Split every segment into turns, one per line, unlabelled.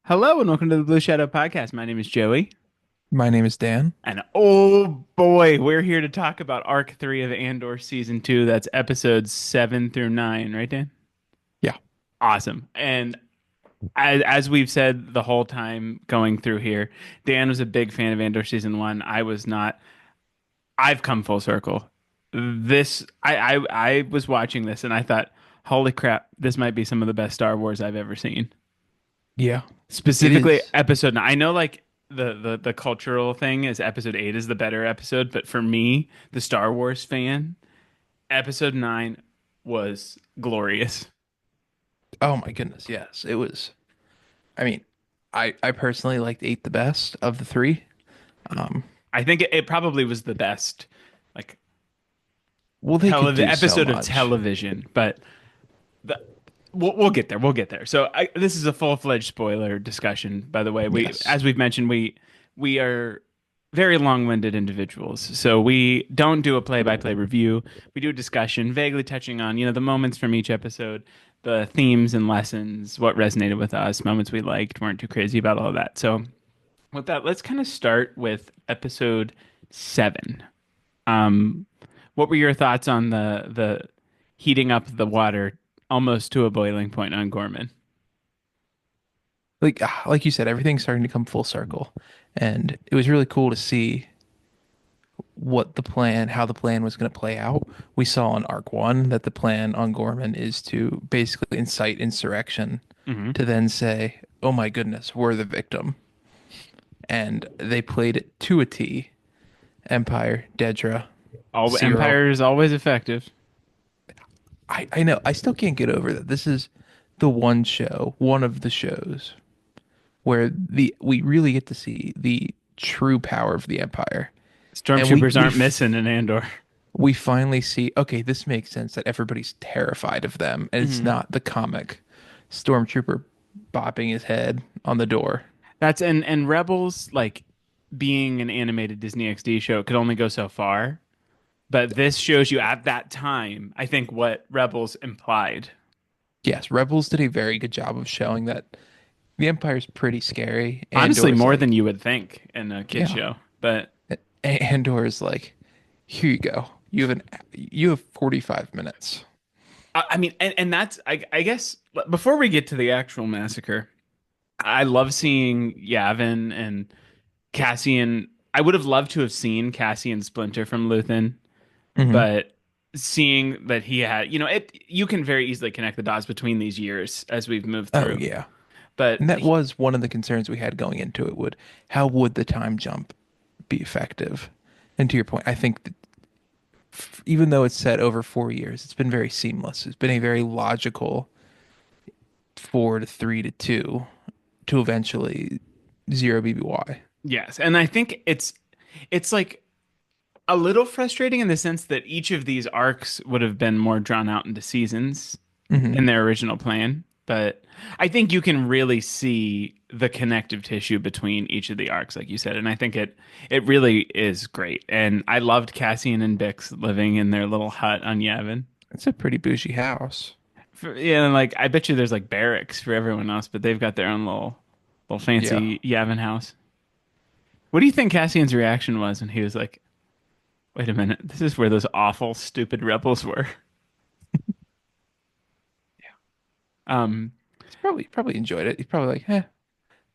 Hello and welcome to the Blue Shadow Podcast. My name is Joey.
My name is Dan.
And oh boy, we're here to talk about Arc 3 of Andor Season 2. That's episodes 7 through 9, right, Dan?
Yeah,
Awesome. And as we've said the whole time going through here, Dan was a big fan of Andor Season 1. I was not. I've come full circle. I was watching this and I thought, holy crap, this might be some of the best Star Wars I've ever seen.
yeah, it
Specifically
is.
episode 9. I know like the cultural thing is episode 8 is the better episode, but for me, the Star Wars fan, episode 9 was glorious.
Oh my goodness, yes, it was. I mean, I personally liked eight the best of the three. Um,
I think it probably was the best like
well, they could do so
episode of
much.
television, but the, we'll get there. We'll get there. So this is a full-fledged spoiler discussion, by the way.
Yes.
As we've mentioned, we are very long-winded individuals. So we don't do a play-by-play review. We do a discussion, vaguely touching on, the moments from each episode, the themes and lessons, what resonated with us, moments we liked, weren't too crazy about all of that. So with that, let's kind of start with episode 7. Um, what were your thoughts on the heating up the water almost to a boiling point on Gorman?
Like you said, everything's starting to come full circle, and it was really cool to see how the plan was going to play out. We saw in Arc One that the plan on Gorman is to basically incite insurrection,
Hmm.
to then say, "Oh my goodness, we're the victim," and they played it to a T. Empire, Dedra,
All
Zero.
Empire is always effective.
I know. I still can't get over that. This is the one show, one of the shows where the we really get to see the true power of the Empire. And we
Stormtroopers
we
aren't missing in Andor.
we finally see, okay, this makes sense that everybody's terrified of them, and it's
Hmm.
not the comic stormtrooper bopping his head on the door.
That's and Rebels like being an animated Disney XD show could only go so far. But this shows you at that time, I think, what Rebels implied.
Yes, Rebels did a very good job of showing that the Empire's pretty scary.
Honestly,
Andor's
more than
like,
you would think in a kid
yeah.
show. But
Andor is like, here you go. You have 45 minutes.
I mean, and that's I guess before we get to the actual massacre, I love seeing Yavin and Cassian. I would have loved to have seen Cassian Splinter from Luthen,
Hmm.
but seeing that he had, you can very easily connect the dots between these years as we've moved
Oh
through.
yeah.
But
And that was one of the concerns we had going into it would how would the time jump be effective? And to your point, I think that even though it's set over 4 years, it's been very seamless. It's been a very logical 4 to 3 to 2 to eventually zero BBY.
yes, and I think it's like a little frustrating in the sense that each of these arcs would have been more drawn out into seasons
Hmm.
in their original plan. But I think you can really see the connective tissue between each of the arcs, like you said, and I think it really is great. And I loved Cassian and Bix living in their little hut on Yavin.
It's a pretty bougie house.
Yeah, and like I bet you there's like barracks for everyone else, but they've got their own little
Yeah.
fancy Yavin house. What do you think Cassian's reaction was when he was like, "Wait a minute, this is where those awful, stupid rebels were"? Um,
He's probably enjoyed it. He's probably like,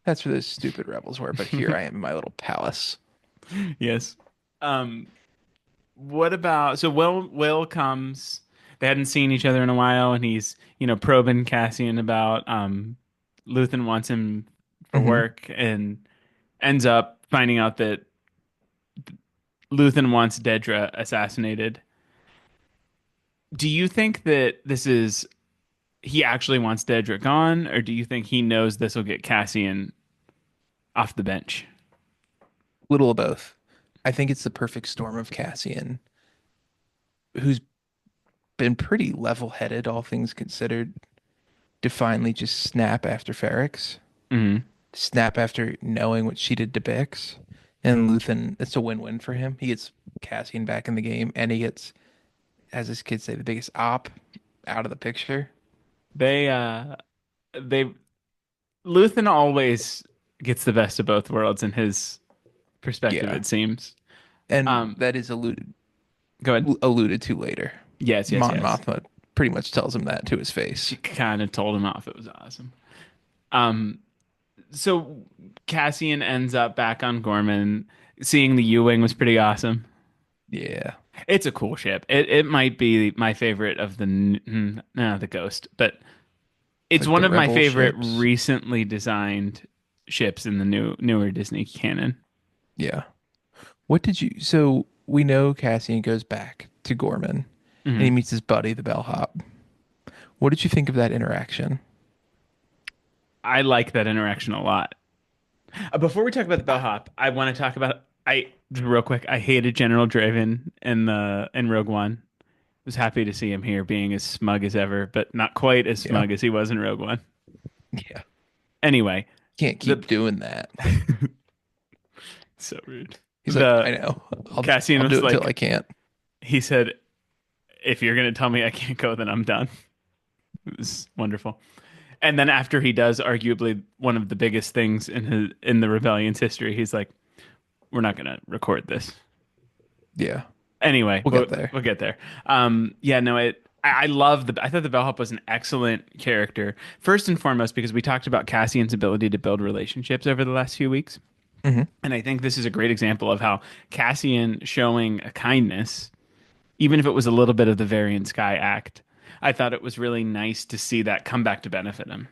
that's where those stupid rebels were, but here I am in my little palace.
yes. Um, what about so Will comes. They hadn't seen each other in a while, and he's probing Cassian about Luthen wants him for
Hmm.
work, and ends up finding out that Luthen wants Dedra assassinated. Do you think that this is he actually wants Dedra gone, or do you think he knows this will get Cassian off the bench?
Little of both. I think it's the perfect storm of Cassian, who's been pretty level-headed, all things considered, to finally just snap after Ferrex,
Hmm.
snap after knowing what she did to Bix. And Luthen, it's a win-win for him. He gets Cassian back in the game, and he gets, as his kids say, the biggest op out of the picture.
They they Luthen always gets the best of both worlds in his perspective,
Yeah.
it seems.
And
Um,
that is alluded
Go ahead.
alluded to later.
Yes, yes,
Mon
yes.
Mothma pretty much tells him that to his
She
face.
kind of told him off. It was awesome. Um, so Cassian ends up back on Gorman. Seeing the U-wing was pretty awesome.
Yeah.
It's a cool ship. It might be my favorite of the Ghost, but
It's
it's
like
one
the
of my
rebel
favorite
ships.
recently designed ships in the newer Disney canon.
Yeah. What did you so we know Cassian goes back to Gorman and he
Hmm.
meets his buddy, the bellhop. What did you think of that interaction?
I like that interaction a lot. Before we talk about the
I,
bellhop, I want to talk about I real quick. I hated General Draven in Rogue One. Was happy to see him here being as smug as ever, but not quite as
yeah.
smug as he was in Rogue One.
Yeah.
Anyway,
Can't
the
keep doing that.
so rude.
He's like, I
The
know.
Cassian
I'll do
was
it until I
like,
can't.
he said, "If you're gonna tell me I can't go, then I'm done." It was wonderful. And then after he does arguably one of the biggest things in the rebellion's history, he's like, "We're not gonna record this."
Yeah.
Anyway,
We'll get there.
we'll get there. Yeah, no, I love the. I thought the bellhop was an excellent character. First and foremost, because we talked about Cassian's ability to build relationships over the last few weeks,
Hmm.
and I think this is a great example of how Cassian showing a kindness, even if it was a little bit of the Varian Sky act. I thought it was really nice to see that come back to benefit him.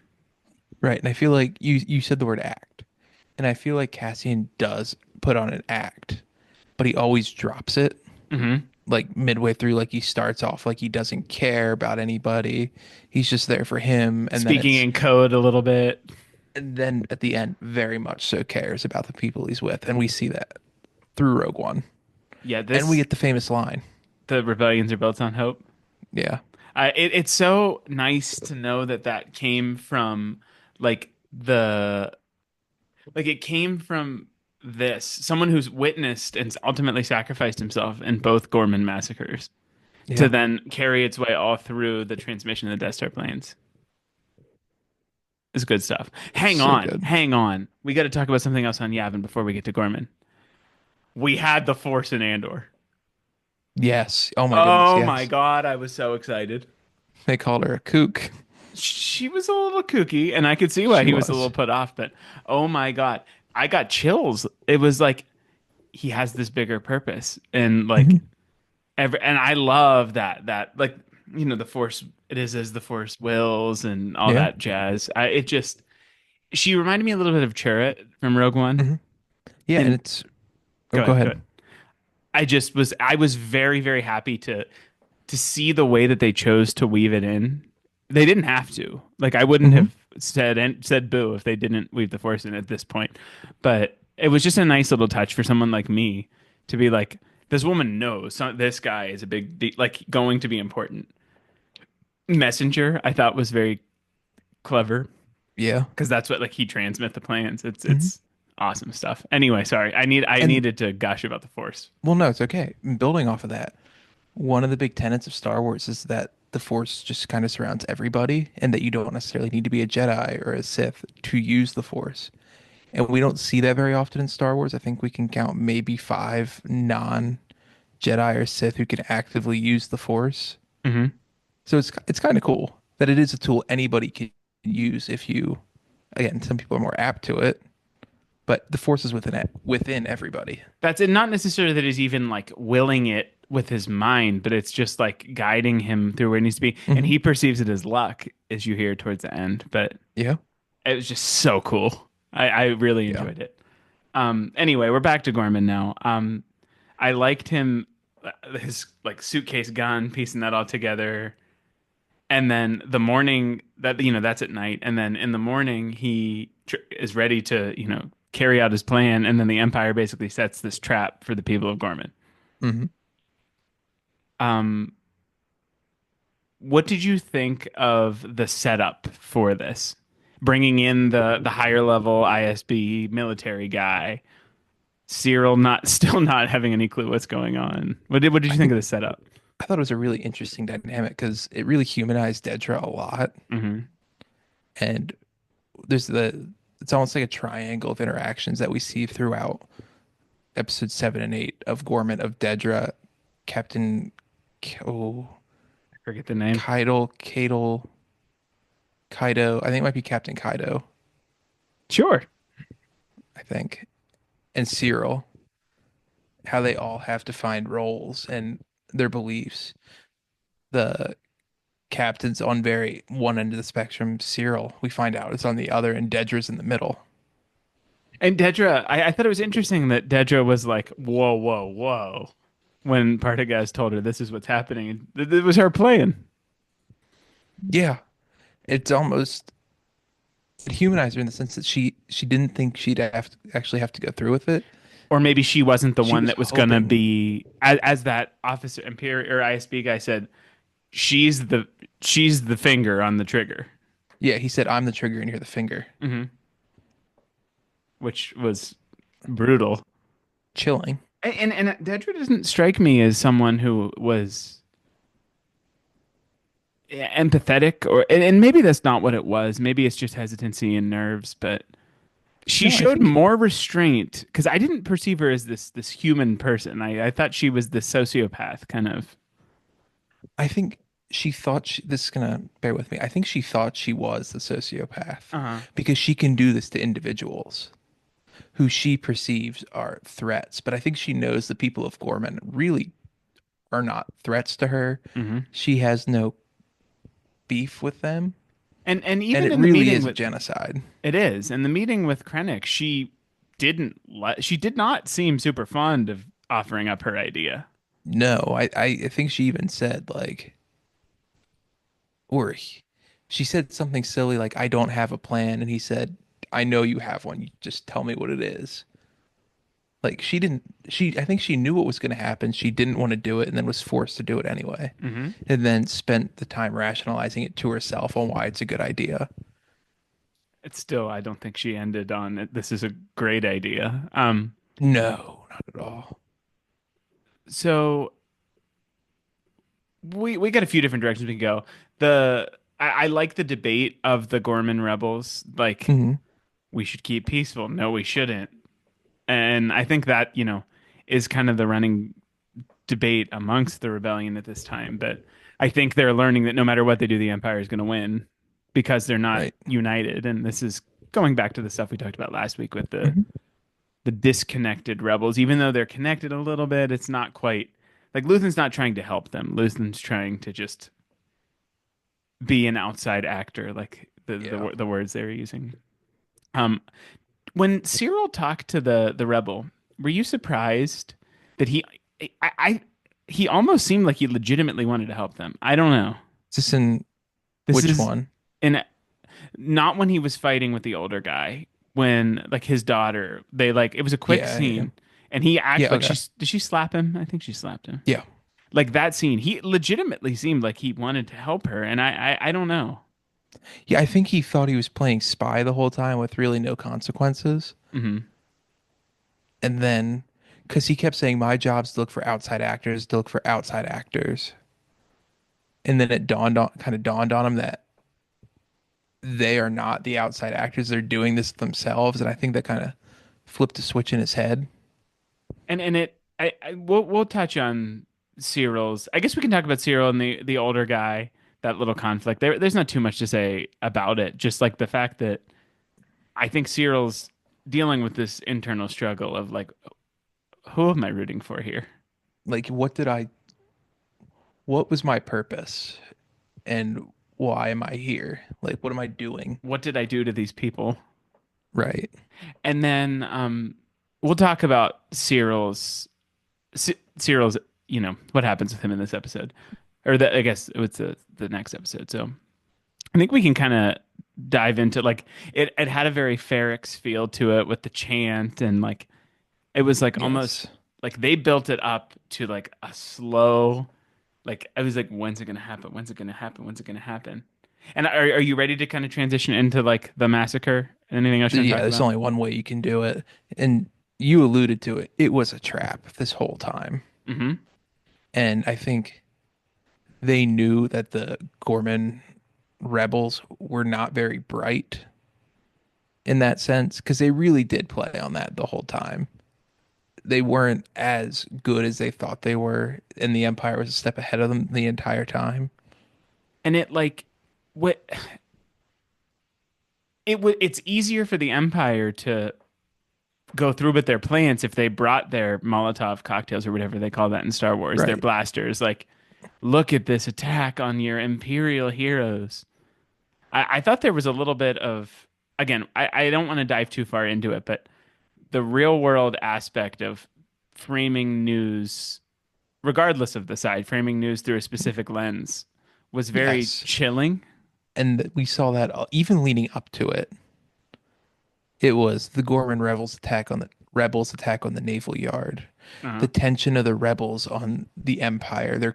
Right. And I feel like you said the word act. And I feel like Cassian does put on an act, but he always drops it
Hmm.
like midway through. Like he starts off like he doesn't care about anybody. He's just there for him.
Speaking in code a little bit.
And then at the end, very much so cares about the people he's with. And we see that through Rogue One.
Yeah,
And we
this
get the famous line.
the rebellions are built on hope.
Yeah.
It's so nice to know that that came from like the like it came from this someone who's witnessed and ultimately sacrificed himself in both Gorman massacres to
Yeah.
then carry its way all through the transmission of the Death Star planes. It's good stuff.
So good.
Hang on. We got to talk about something else on Yavin before we get to Gorman. We had the Force in Andor.
Yes. Oh my goodness.
Oh my
Yes.
God, I was so excited.
They called her a kook.
She was a little kooky, and I could see why
She
he was a little
was.
put off, but oh my God, I got chills. It was like he has this bigger purpose, and like
Hmm.
and I love that like the Force. It is as the Force wills, and all
Yeah.
that jazz. It just she reminded me a little bit of Chirrut from Rogue One,
Hmm. Yeah. And
and
it's, oh, go
go
ahead.
ahead. I was very very happy to see the way that they chose to weave it in. They didn't have to. Like I wouldn't
Hmm.
have said boo if they didn't weave the Force in at this point. But it was just a nice little touch for someone like me to be like, this woman knows this guy is a like going to be important. Messenger, I thought was very clever
Yeah.
because that's what like he transmit the plans.
Hmm.
It's awesome stuff. Anyway, sorry, I
And
needed to gush about the Force.
well, no, it's okay. Building off of that, one of the big tenets of Star Wars is that the Force just kind of surrounds everybody and that you don't necessarily need to be a Jedi or a Sith to use the Force. And we don't see that very often in Star Wars. I think we can count maybe five non-Jedi or Sith who can actively use the Force.
Hmm.
So it's kind of cool that it is a tool anybody can use if you, again, some people are more apt to it, but the Force is within everybody.
That's it. Not necessarily that he's even like willing it with his mind, but it's just like guiding him through where he needs to be. And
Hmm.
he perceives it as luck, as you hear towards the end. But
Yeah.
it was just so cool. I really
Yeah.
enjoyed it. Anyway, we're back to Gorman now. I liked him, his like suitcase gun, piecing that all together. And then the morning that, that's at night. And then in the morning, he is ready to, carry out his plan. And then the Empire basically sets this trap for the people of Gorman.
Hmm.
Um, what did you think of the setup for this? Bringing in the higher level ISB military guy, Cyril not still not having any clue what's going on. What did
I
you think
think
of the setup?
I thought it was a really interesting dynamic because it really humanized Dedra a lot.
Hmm.
And there's the it's almost like a triangle of interactions that we see throughout episode 7 and 8 of Gorman, of Dedra, Captain oh,
I forget the name.
Kaido. I think it might be Captain Kaido,
Sure.
I think, and Cyril, how they all have defined roles and their beliefs. The captain's on very one end of the spectrum. Cyril, we find out, is on the other, and Dedra's in the middle.
And Dedra, I thought it was interesting that Dedra was like, whoa, whoa, whoa, when Partagaz told her this is what's happening. It was her playing.
Yeah, it's almost it humanized her in the sense that she didn't think she'd actually have to go through with it.
Or maybe she wasn't the
She
one
was
that was going to
hoping.
be, as that officer, Imperial or ISB guy said, she's the she's the finger on the trigger,
Yeah, he said, "I'm the trigger and you're the finger."
which was brutal.
Chilling.
And Dedra doesn't strike me as someone who was empathetic, or and maybe that's not what it was. Maybe it's just hesitancy and nerves, but she
No,
showed more restraint because I didn't perceive her as this human person. I thought she was this sociopath kind of.
I think she thought this is gonna bear with me. I think she thought she was the sociopath
Uh-huh.
because she can do this to individuals who she perceives are threats. But I think she knows the people of Gorman really are not threats to her.
Hmm.
She has no beef with them,
And
and
even
it
in the
really
meeting
is a
with
genocide.
it is, in the meeting with Krennic, she did not seem super fond of offering up her idea.
No, I think she even said like, or she said something silly like, "I don't have a plan," and he said, "I know you have one. You just tell me what it is." Like she didn't I think she knew what was going to happen. She didn't want to do it and then was forced to do it anyway.
Hmm.
And then spent the time rationalizing it to herself on why it's a good idea.
It's still, I don't think she ended on this is a great idea.
No, not at all.
So we got a few different directions we can go. I like the debate of the Gorman rebels. Like,
Hmm.
we should keep peaceful. No, we shouldn't. And I think that, is kind of the running debate amongst the rebellion at this time. But I think they're learning that no matter what they do, the Empire is going to win because they're not
Right.
united. And this is going back to the stuff we talked about last week with
Hmm.
the disconnected rebels. Even though they're connected a little bit, it's not quite like Luthen's not trying to help them. Luthen's trying to just be an outside actor, like
Yeah.
the words they were using. Um, when Cyril talked to the rebel, were you surprised that I he almost seemed like he legitimately wanted to help them. I don't know.
Is this in
This
which
is
one?
in not when he was fighting with the older guy, when like his daughter, they like it was a quick
Yeah, yeah.
scene and he
Yeah,
actually like
okay.
did she slap him? I think she slapped him.
Yeah.
Like that scene, he legitimately seemed like he wanted to help her and I don't know.
Yeah, I think he thought he was playing spy the whole time with really no consequences.
Hmm.
And then, because he kept saying, my job's to look for outside actors, to look for outside actors. And then it kind of dawned on him that they are not the outside actors. They're doing this themselves. And I think that kind of flipped a switch in his head.
And it we'll touch on Cyril's. I guess we can talk about Cyril and the older guy, that little conflict. There's not too much to say about it. Just like the fact that I think Cyril's dealing with this internal struggle of like, who am I rooting for here?
Like, what was my purpose? And why am I here? Like, what am I doing?
What did I do to these people?
Right.
And then we'll talk about Cyril's, what happens with him in this episode, or I guess it's the next episode. So I think we can kind of dive into like it had a very Ferrex feel to it with the chant and like it was like almost
Yes.
like they built it up to like a slow like I was like when's it gonna happen? When's it gonna happen? When's it gonna happen? And are you ready to kind of transition into like the massacre? Anything else you want to
Yeah,
talk
there's
about?
only one way you can do it. And you alluded to it. It was a trap this whole time.
Hmm.
And I think they knew that the Gorman rebels were not very bright. in that sense because they really did play on that the whole time. They weren't as good as they thought they were, and the Empire was a step ahead of them the entire time.
And it like what it's easier for the Empire to go through with their plans if they brought their Molotov cocktails or whatever they call that in Star Wars, their
Right.
blasters. Like, look at this attack on your Imperial heroes. I thought there was a little bit of, again, I don't want to dive too far into it, but the real world aspect of framing news, regardless of the side, framing news through a specific lens was very
Yes.
chilling.
And we saw that even leading up to it. It was the Gorman rebels attack on the naval yard.
Uh-huh.
The tension of the rebels on the Empire.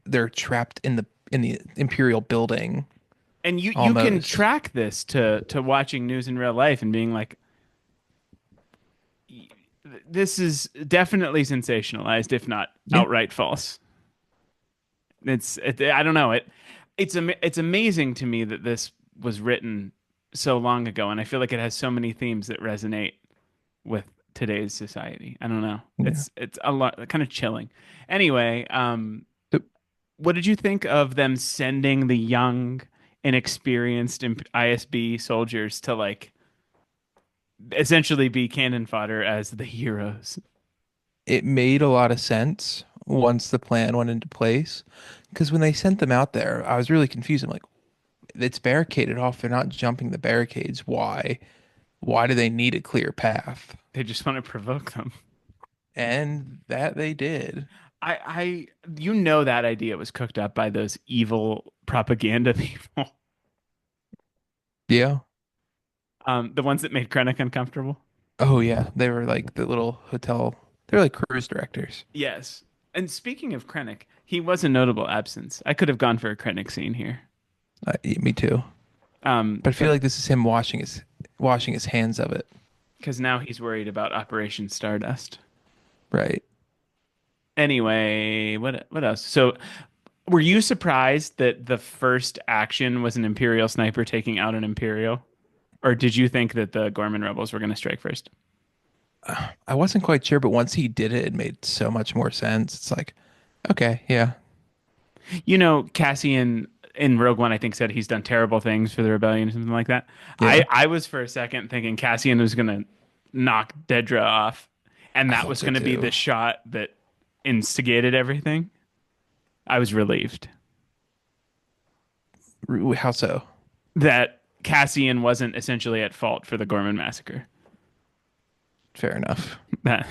They're trapped in the Imperial building
And you can
almost.
track this to watching news in real life and being like, this is definitely sensationalized, if not
Yeah.
outright false. I don't know it's amazing to me that this was written so long ago, and I feel like it has so many themes that resonate with today's society. I don't know.
Yeah.
It's a lot kind of chilling. Anyway,
So
what did you think of them sending the young, inexperienced ISB soldiers to like essentially be cannon fodder as the heroes?
it made a lot of sense once the plan went into place. Because when they sent them out there, I was really confused. I'm like, it's barricaded off. They're not jumping the barricades. Why? Why do they need a clear path?
They just want to provoke them.
And that they did.
You know that idea was cooked up by those evil propaganda people,
Yeah.
the ones that made Krennic uncomfortable.
Oh yeah. They were like the little hotel. They're like cruise directors.
Yes. And speaking of Krennic, he was a notable absence. I could have gone for a Krennic scene here.
Me too. But I feel
But
like this is him washing his hands of it.
because now he's worried about Operation Stardust.
Right.
Anyway, what else? So, were you surprised that the first action was an Imperial sniper taking out an Imperial? Or did you think that the Gorman rebels were going to strike first?
I wasn't quite sure, but once he did it, it made so much more sense. It's like, okay, yeah,
You know, Cassian in Rogue One, I think, said he's done terrible things for the rebellion or something like that.
yeah.
I was for a second thinking Cassian was going to knock Dedra off, and
I
that
thought
was
so
going to be
too.
the shot that instigated everything. I was relieved
How so?
that Cassian wasn't essentially at fault for the Gorman massacre.
Fair enough.
That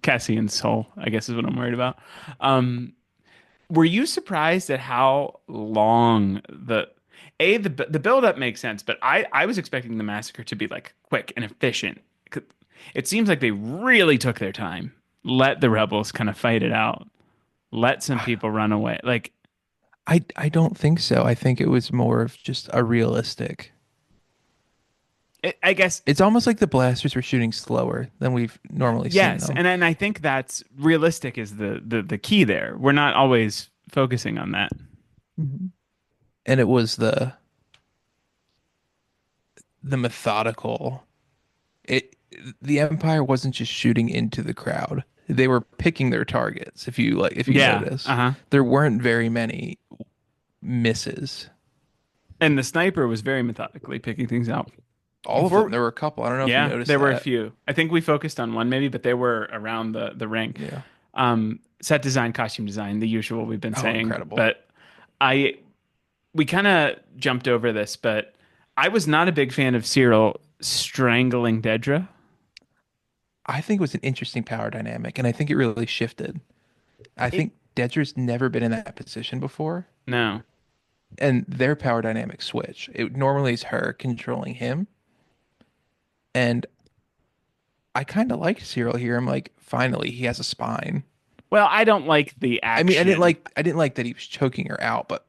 Cassian's soul, I guess, is what I'm worried about. Um, were you surprised at how long the build up makes sense, but I was expecting the massacre to be like quick and efficient. It seems like they really took their time, let the rebels kind of fight it out, let some people run away. Like
I don't think so. I think it was more of just a realistic.
I guess
It's almost like the blasters were shooting slower than we've normally seen
yes,
them.
and I think that's realistic is the key there. We're not always focusing on that.
Mhm. And it was the methodical. It the Empire wasn't just shooting into the crowd. They were picking their targets. If you
Yeah,
notice,
uh-huh.
there weren't very many misses.
And the sniper was very methodically picking things out.
All of them.
Before
There were a couple. I don't know if you
Yeah,
noticed
there were a
that.
few. I think we focused on one maybe, but they were around the ring.
Yeah.
Set design, costume design, the usual we've been
Oh,
saying.
incredible.
But I we kind of jumped over this, but I was not a big fan of Cyril strangling Dedra.
I think it was an interesting power dynamic, and I think it really shifted. I
It
think Dedra's never been in that position before,
No.
and their power dynamic switch. It normally is her controlling him, and I kind of like Cyril here. I'm like, finally, he has a spine.
Well, I don't like the
I mean,
action.
I didn't like that he was choking her out, but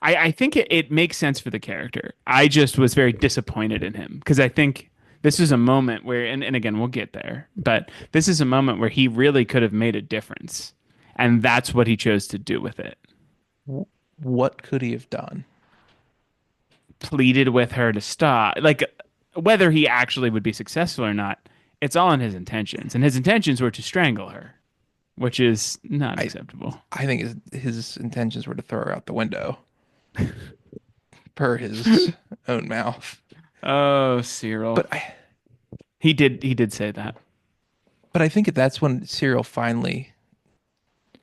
I think it makes sense for the character. I just was very disappointed in him because I think this is a moment where, and again, we'll get there, but this is a moment where he really could have made a difference. And that's what he chose to do with it.
what could he have done?
pleaded with her to stop. Like whether he actually would be successful or not, it's all in his intentions. And his intentions were to strangle her, which is not
I
acceptable.
I think his intentions were to throw her out the window per his own mouth.
Oh, Cyril.
But I
He did say that.
but I think that's when Cyril finally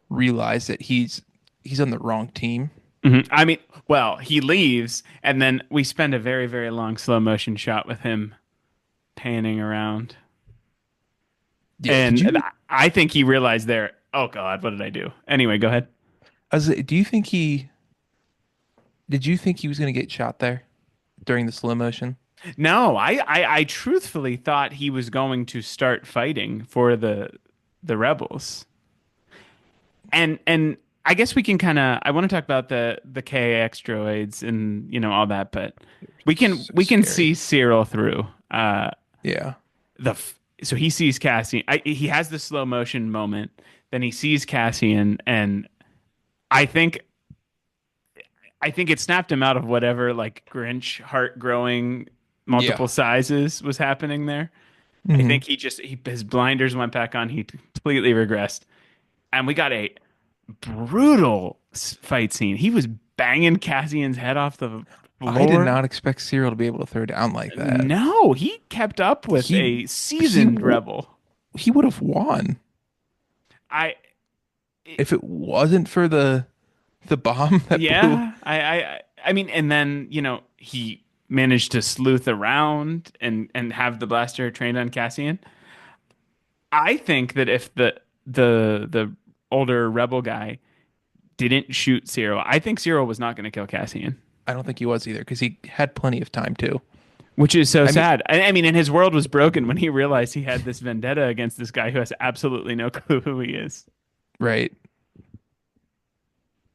realized that he's on the wrong team.
I mean, well, he leaves, and then we spend a very, very long slow motion shot with him panning around.
Yeah, did
And
you
I think he realized there, oh God, what did I do? Anyway, go ahead.
do you think he did you think he was going to get shot there during the slow motion?
No, I truthfully thought he was going to start fighting for the rebels. And I guess we can kind of I want to talk about the KAX droids and all that, but we can
So
we can see
scary.
Cyril through.
Yeah.
So he sees Cassian. He has the slow motion moment. Then he sees Cassian, and I think I think it snapped him out of whatever like Grinch heart growing
Yeah.
multiple sizes was happening there. I
Hmm.
think his blinders went back on. He completely regressed, and we got a brutal fight scene. He was banging Cassian's head off the
I did
floor.
not expect Cyril to be able to throw down like that.
No, he kept up with
He
a
he
seasoned rebel.
he would have won
I
if it wasn't for the bomb that blew.
Yeah, I mean, and then he managed to sleuth around and have the blaster trained on Cassian. I think that if the older rebel guy didn't shoot Cyril, I think Cyril was not going to kill Cassian,
I don't think he was either because he had plenty of time too.
which is so
I mean,
sad. I mean, and his world was broken when he realized he had this vendetta against this guy who has absolutely no clue who he is.
right.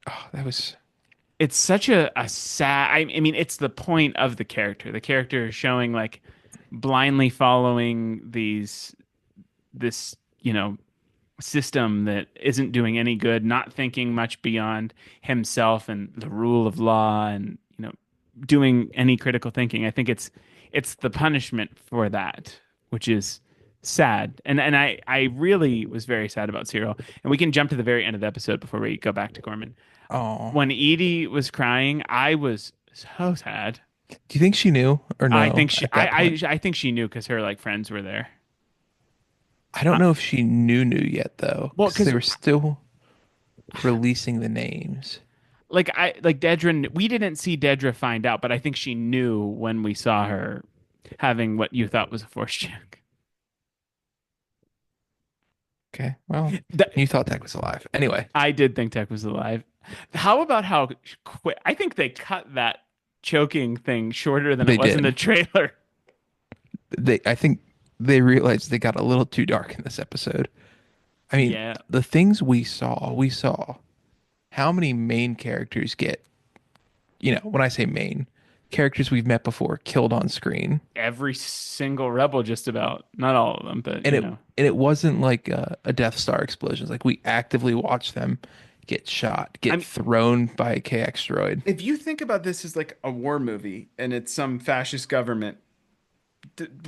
Oh, that was
It's such a sad. I mean, it's the point of the character. The character is showing like blindly following this system that isn't doing any good, not thinking much beyond himself and the rule of law, and doing any critical thinking. I think it's the punishment for that, which is sad. And I really was very sad about Cyril. And we can jump to the very end of the episode before we go back to Gorman.
oh.
When Edie was crying, I was so sad.
Do you think she knew or
I
no
think she
at that point?
I think she knew because her like friends were there.
I don't know if she knew yet though,
Well,
because they
because
were still releasing the names.
like Dedra, we didn't see Dedra find out, but I think she knew when we saw her having what you thought was a force check.
Okay, well,
That,
you thought Tech was alive. Anyway,
I did think Tech was alive. How about how quick? I think they cut that choking thing shorter than it
they
was in the
did.
trailer.
I think they realized they got a little too dark in this episode. I mean,
Yeah.
the things we saw how many main characters get, when I say main, characters we've met before killed on screen.
Every single rebel, just about. Not all of them, but
And it wasn't like a Death Star explosion. It's like we actively watched them get shot,
I
get
mean,
thrown by a KX droid.
if you think about this as like a war movie and it's some fascist government,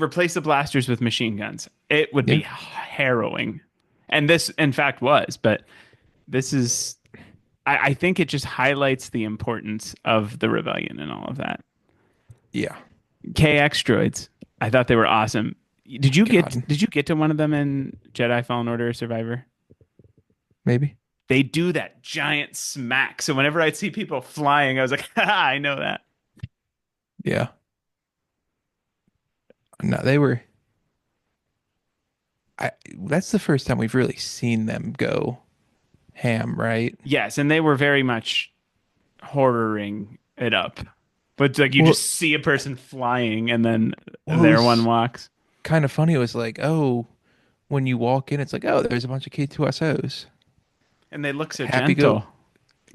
replace the blasters with machine guns. It would
Yeah.
be harrowing. And this, in fact, was, but this is, I think it just highlights the importance of the rebellion and all of that.
Yeah.
KX droids, I thought they were awesome. Did you get
God,
did you get to one of them in Jedi Fallen Order or Survivor?
maybe.
They do that giant smack. So whenever I'd see people flying, I was like, ha, I know that.
Yeah. No, they were. That's the first time we've really seen them go ham, right?
Yes, and they were very much horroring it up. But like you
Well,
just see a person flying and then
well, it
there one
was
walks.
kind of funny. It was like, oh, when you walk in, it's like, oh, there's a bunch of K2SOs.
And they look so
Happy go.
gentle.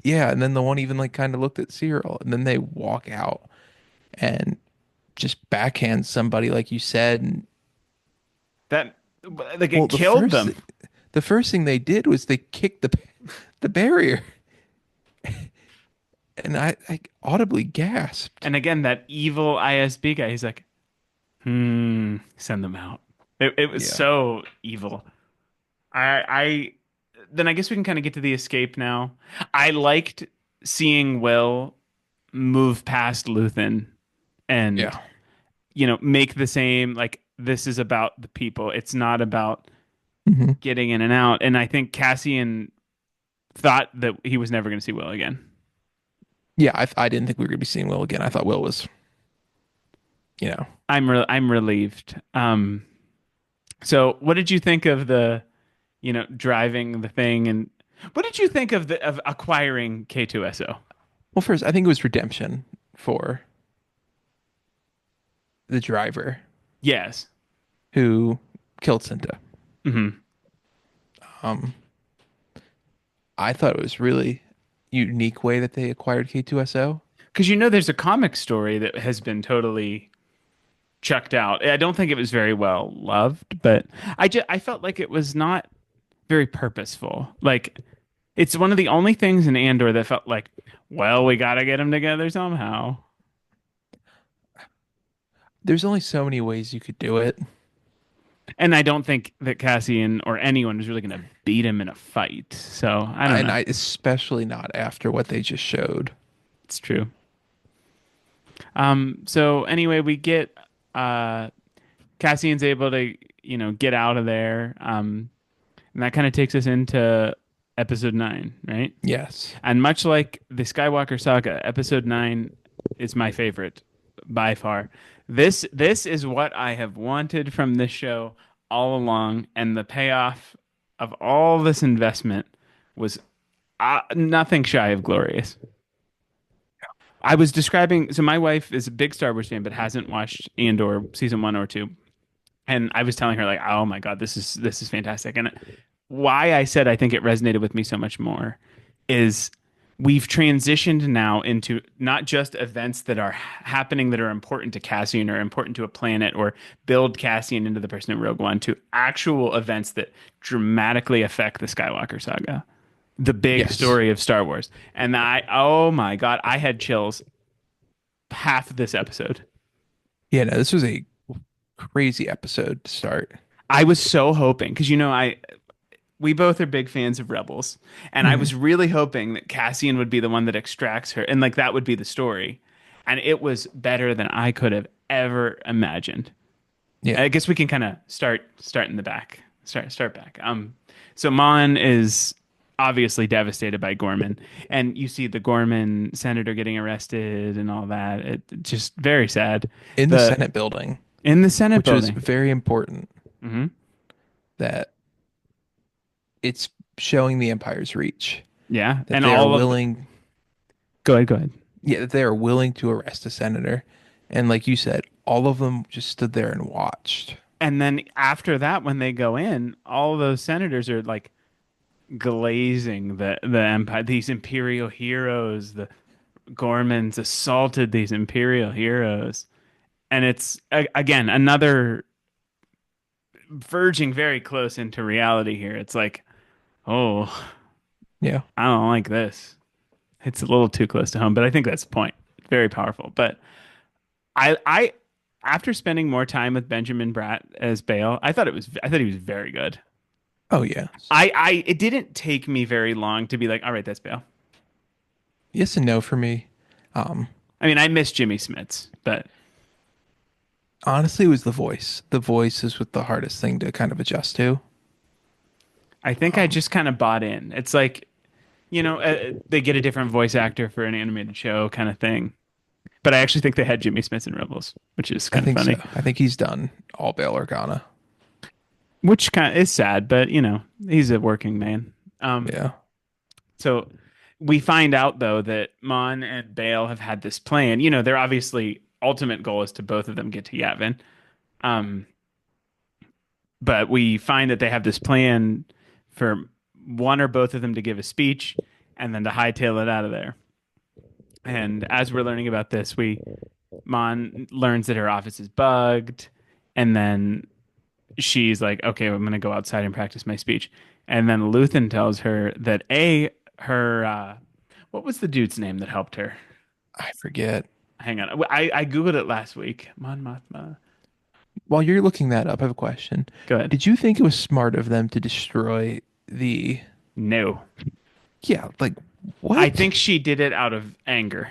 Yeah, and then the one even like kind of looked at Cyril, and then they walk out and just backhand somebody, like you said. And
That like
well,
it killed them.
the first thing they did was they kicked the barrier, And I audibly gasped.
And again, that evil ISB guy, he's like, send them out. It was
Yeah.
so evil. I then I guess we can kind of get to the escape now. I liked seeing Will move past Luthen and,
Yeah.
make the same, like, this is about the people. It's not about
Hmm.
getting in and out. And I think Cassian thought that he was never going to see Will again.
Yeah, I didn't think we were gonna be seeing Will again. I thought Will was, you know.
I'm relieved. So what did you think of the, driving the thing, and what did you think of the of acquiring K2SO?
Well, first, I think it was redemption for the driver
Yes.
who killed Cinta.
Hmm.
Um, I thought it was really unique way that they acquired K2SO.
Because there's a comic story that has been totally chucked out. I don't think it was very well loved, but I felt like it was not very purposeful. Like it's one of the only things in Andor that felt like, well, we got to get them together somehow.
There's only so many ways you could do it,
And I don't think that Cassian or anyone was really going to beat him in a fight. So I don't
and
know.
I especially not after what they just showed.
It's true. So anyway, we get uh Cassian's able to, get out of there. And that kind of takes us into episode 9, right?
Yes.
And much like the Skywalker saga, episode 9 is my favorite by far. This is what I have wanted from this show all along, and the payoff of all this investment was nothing shy of glorious. I was describing, so my wife is a big Star Wars fan, but hasn't watched Andor season 1 or 2, and I was telling her like, "Oh my God, this is fantastic." And why I said I think it resonated with me so much more is we've transitioned now into not just events that are happening that are important to Cassian or important to a planet or build Cassian into the person in Rogue One, to actual events that dramatically affect the Skywalker saga, the big
Yes.
story of Star Wars. And oh my God, I had chills half of this episode.
Yeah, no, this was a crazy episode to start.
I was so hoping because I we both are big fans of Rebels, and I
Hmm.
was really hoping that Cassian would be the one that extracts her, and like that would be the story, and it was better than I could have ever imagined.
Yeah.
I guess we can kind of start in the back, start back. So Mon is obviously devastated by Gorman, and you see the Gorman senator getting arrested and all that. Just very sad.
In the
The
Senate building,
In the Senate
which was
building.
very important
Hmm.
that it's showing the Empire's reach,
Yeah,
that
and
they are
all of
willing,
go ahead.
yeah, that they are willing to arrest a senator. And like you said, all of them just stood there and watched.
And then after that, when they go in, all those senators are like glazing the empire. These imperial heroes, the Gormans assaulted these imperial heroes, and it's again another verging very close into reality here. It's like, oh,
Yeah.
I don't like this. It's a little too close to home, but I think that's the point. Very powerful. But I after spending more time with Benjamin Bratt as Bale, I thought he was very good.
Oh yeah.
It didn't take me very long to be like, all right, that's Bale.
Yes and no for me. Um,
I mean, I miss Jimmy Smits, but
Honestly, it was the voice. The voice is what the hardest thing to kind of adjust to.
I think I
Um,
just kind of bought in. It's like, they get a different voice actor for an animated show kind of thing. But I actually think they had Jimmy Smits in Rebels, which is
I
kind of
think so.
funny,
I think he's done all Bail Organa.
which kind of is sad, but he's a working man. Um,
Yeah.
so we find out though that Mon and Bale have had this plan. Their obviously ultimate goal is to both of them get to Yavin. Um, but we find that they have this plan for one or both of them to give a speech and then to hightail it out of there. And as we're learning about this, Mon learns that her office is bugged, and then she's like, "Okay, I'm gonna go outside and practice my speech." And then Luthen tells her that her What was the dude's name that helped her?
I forget.
Hang on. I Googled it last week. Mon Mothma.
While you're looking that up, I have a question.
Go ahead.
Did you think it was smart of them to destroy the?
No.
Yeah, like
I
what?
think she did it out of anger.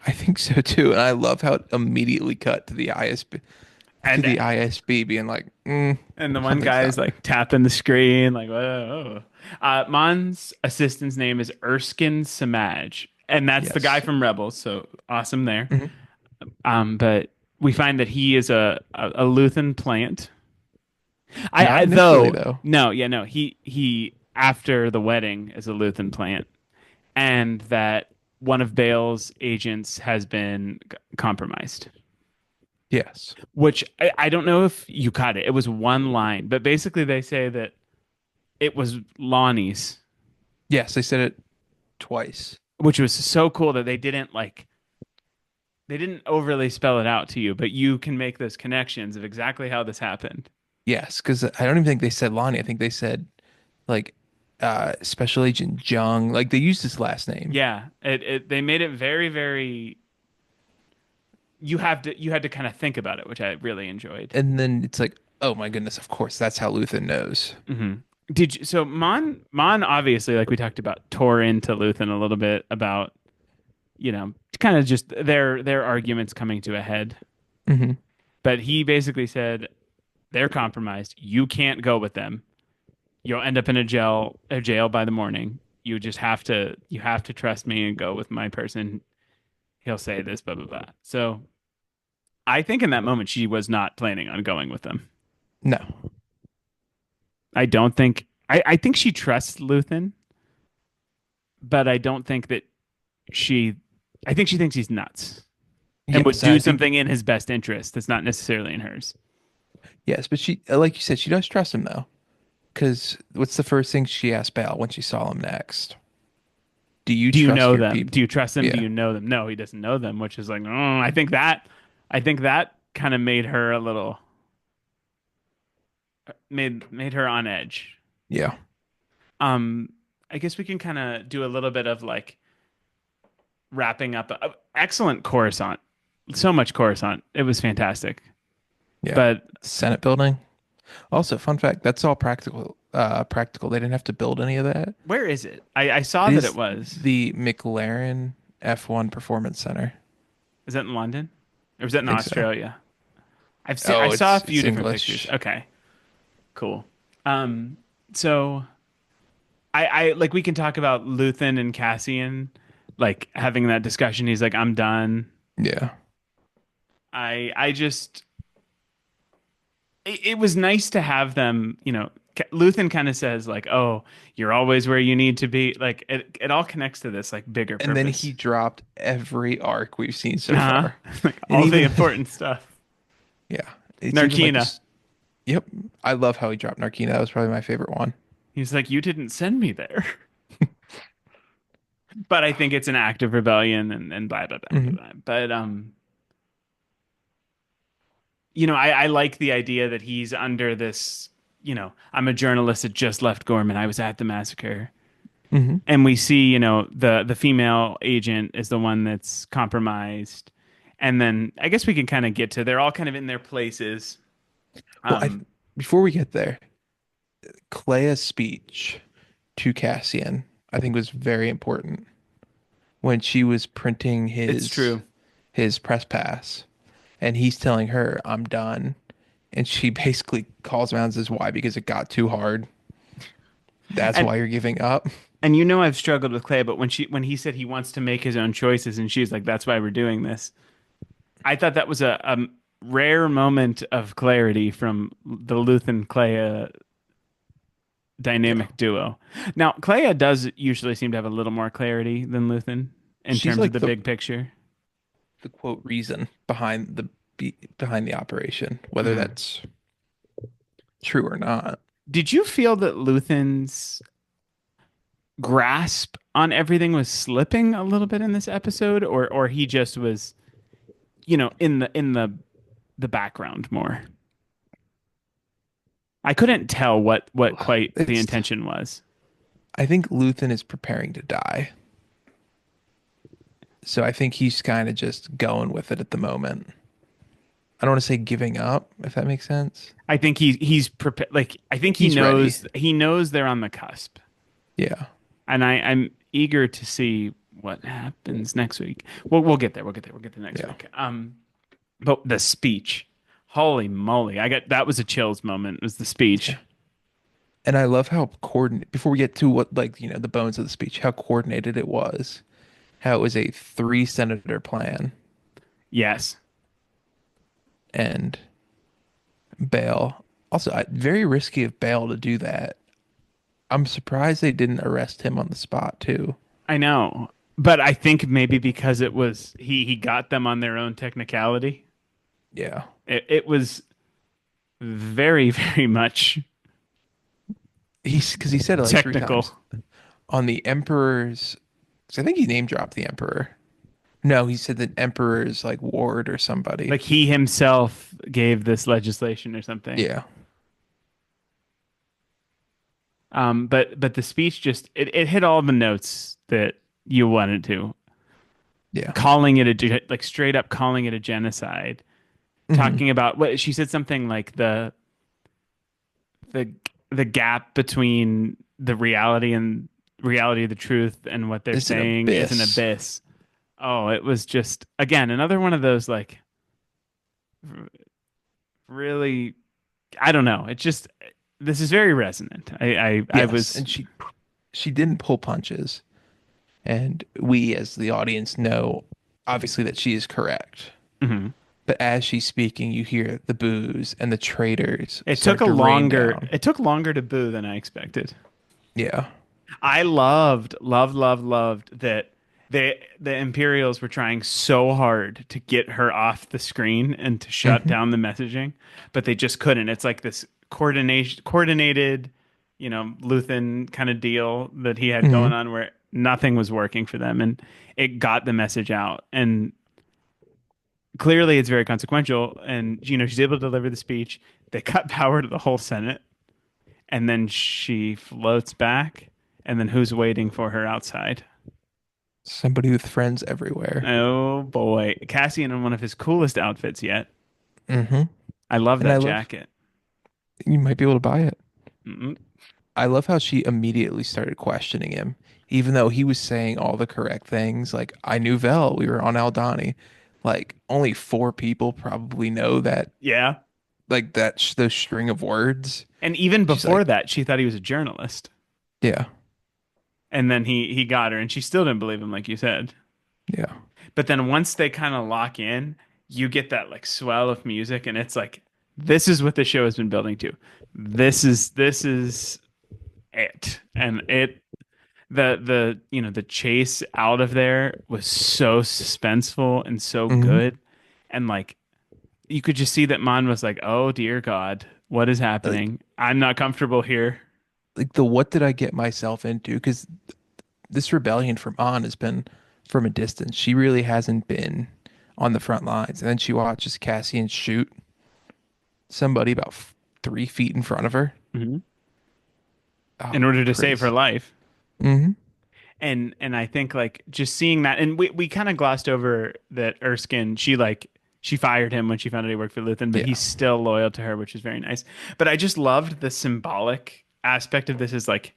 I think so too, and I love how it immediately cut to the
And
ISB being like,
and the one
something's
guy is
not.
like tapping the screen, like, whoa. Mon's assistant's name is Erskine Samaj, and that's the guy
Yes.
from Rebels. So awesome there.
Mhm.
But we find that he is a Luthen plant.
Not
I
initially
though
though.
no, yeah, no. He after the wedding is a Luthen plant, and that one of Bale's agents has been compromised.
Yes.
Which I don't know if you caught it. It was one line, but basically they say that it was Lonnie's,
Yes, they said it twice.
which was so cool that they didn't overly spell it out to you, but you can make those connections of exactly how this happened.
Yes, because I don't even think they said Lonnie. I think they said like Special Agent Jung. Like they used his last name.
Yeah, it they made it very, very you had to kind of think about it, which I really enjoyed.
And then it's like, oh my goodness, of course, that's how Luthen knows.
Hmm. Did you, so Mon obviously, like we talked about, tore into Luthen a little bit about, kind of just their arguments coming to a head.
Hmm.
But he basically said they're compromised. You can't go with them. You'll end up in a jail by the morning. You have to trust me and go with my person. He'll say this, blah blah blah. So I think in that moment she was not planning on going with them.
No.
I don't think I think she trusts Luthen, but I don't think that she I think she thinks he's nuts and would
Yes,
do
I think
something in his best interest that's not necessarily in hers.
yes, but she, like you said, she does trust him though. Because what's the first thing she asked Bale when she saw him next? Do you
Do you
trust
know
your
them? Do
people?
you trust them? Do
Yeah,
you know them? No, he doesn't know them, which is like, I think that kind of made her a little made her on edge.
yeah,
Um, I guess we can kind of do a little bit of like wrapping up. Excellent Coruscant, so much Coruscant. It was fantastic.
yeah.
But
Senate building. Also, fun fact, that's all practical. Practical. They didn't have to build any of that.
where is it? I saw
It
that it
is
was.
the McLaren F1 Performance Center.
Is that in London, or is that
I
in
think so.
Australia? I
Oh,
saw a few
it's
different pictures.
English.
Okay, cool. So I like we can talk about Luthen and Cassian, like having that discussion. He's like, I'm done.
Yeah.
I just it was nice to have them. Luthen kind of says like, "Oh, you're always where you need to be." Like it all connects to this like bigger
And then
purpose.
he dropped every arc we've seen so
Uh-huh.
far.
Like
And
all the
even
important stuff.
yeah, it's even like
Narkina.
this. Yep. I love how he dropped Narkina. That was probably my favorite one.
He's like, "You didn't send me there." But I think it's an act of rebellion and blah blah blah blah
Hmm.
blah. But I like the idea that he's under this, I'm a journalist that just left Gorman. I was at the massacre.
Hmm.
And we see, the female agent is the one that's compromised. And then I guess we can kind of get to they're all kind of in their places.
Well,
Um,
before we get there, Clea's speech to Cassian, I think was very important when she was printing
it's true.
his press pass, and he's telling her, "I'm done," and she basically calls him out and says, "Why? Because it got too hard. That's
And
why you're giving up."
I've struggled with Clay, but when he said he wants to make his own choices and she's like, that's why we're doing this. I thought that was a rare moment of clarity from the Luthen Clea
Yeah,
dynamic duo. Now, Clea does usually seem to have a little more clarity than Luthen in
she's
terms of
like
the big picture.
the quote reason behind behind the operation, whether
Mhm.
that's true or not.
Did you feel that Luthen's grasp on everything was slipping a little bit in this episode, or he just was, in the background more? I couldn't tell what quite the
It's
intention was.
I think Luthen is preparing to die. So I think he's kind of just going with it at the moment. I don't want to say giving up, if that makes sense.
I think he's prepared. Like I think
He's ready.
he knows they're on the cusp,
Yeah.
and I'm eager to see what happens next week. We'll get there. We'll get there. We'll get to next
Yeah.
week. But the speech, holy moly! I got that was a chills moment. Was the
Yeah.
speech?
And I love how coordinated, before we get to what, like, the bones of the speech, how coordinated it was. How it was a three senator plan.
Yes,
And Bale, also, very risky of Bale to do that. I'm surprised they didn't arrest him on the spot, too.
I know, but I think maybe because it was he got them on their own technicality.
Yeah.
It was very very much
Because he said it like three
technical.
times. On the Emperor's, 'cause I think he name dropped the Emperor. No, he said the Emperor's like ward or somebody.
Like he himself gave this legislation or something.
Yeah.
But the speech just it hit all the notes that you wanted to.
Yeah.
Calling it like straight up calling it a genocide.
Hmm.
Talking about what she said something like the the gap between the reality of the truth and what they're
It's an
saying is an
abyss.
abyss. Oh, it was just again another one of those like really I don't know. It just this is very resonant. I
Yes,
was
and she didn't pull punches, and we as the audience know obviously that she is correct.
mhm.
But as she's speaking, you hear the boos and the traitors start to rain down.
It took longer to boo than I expected.
Yeah.
I loved that the Imperials were trying so hard to get her off the screen and to shut
Hmm.
down the messaging, but they just couldn't. It's like this coordinated, Luthen kind of deal that he had
Hmm.
going on where nothing was working for them and it got the message out. And clearly it's very consequential and she's able to deliver the speech. They cut power to the whole Senate and then she floats back, and then who's waiting for her outside?
Somebody with friends everywhere.
Oh boy, Cassian in one of his coolest outfits yet.
Hmm.
I love
And I
that
love,
jacket.
you might be able to buy it.
Mm-mm.
I love how she immediately started questioning him, even though he was saying all the correct things. Like, I knew Vel, we were on Aldani. Like, only four people probably know that,
Yeah,
like, those string of words.
and even
She's
before
like,
that, she thought he was a journalist,
yeah,
and then he got her, and she still didn't believe him, like you said.
yeah.
But then once they kind of lock in, you get that like swell of music, and it's like this is what the show has been building to. This is it, and the chase out of there was so suspenseful and so
Hmm.
good and like you could just see that Mon was like, oh dear God, what is
Like,
happening? I'm not comfortable here.
the what did I get myself into? Because this rebellion from On has been from a distance. She really hasn't been on the front lines. And then she watches Cassian shoot somebody about 3 feet in front of her.
Mhm. In
Oh,
order to save her
crazy.
life.
Hmm.
And I think like just seeing that and we kind of glossed over that Erskine, she fired him when she found out he worked for Luthen, but
Yeah.
he's still loyal to her, which is very nice. But I just loved the symbolic aspect of this is like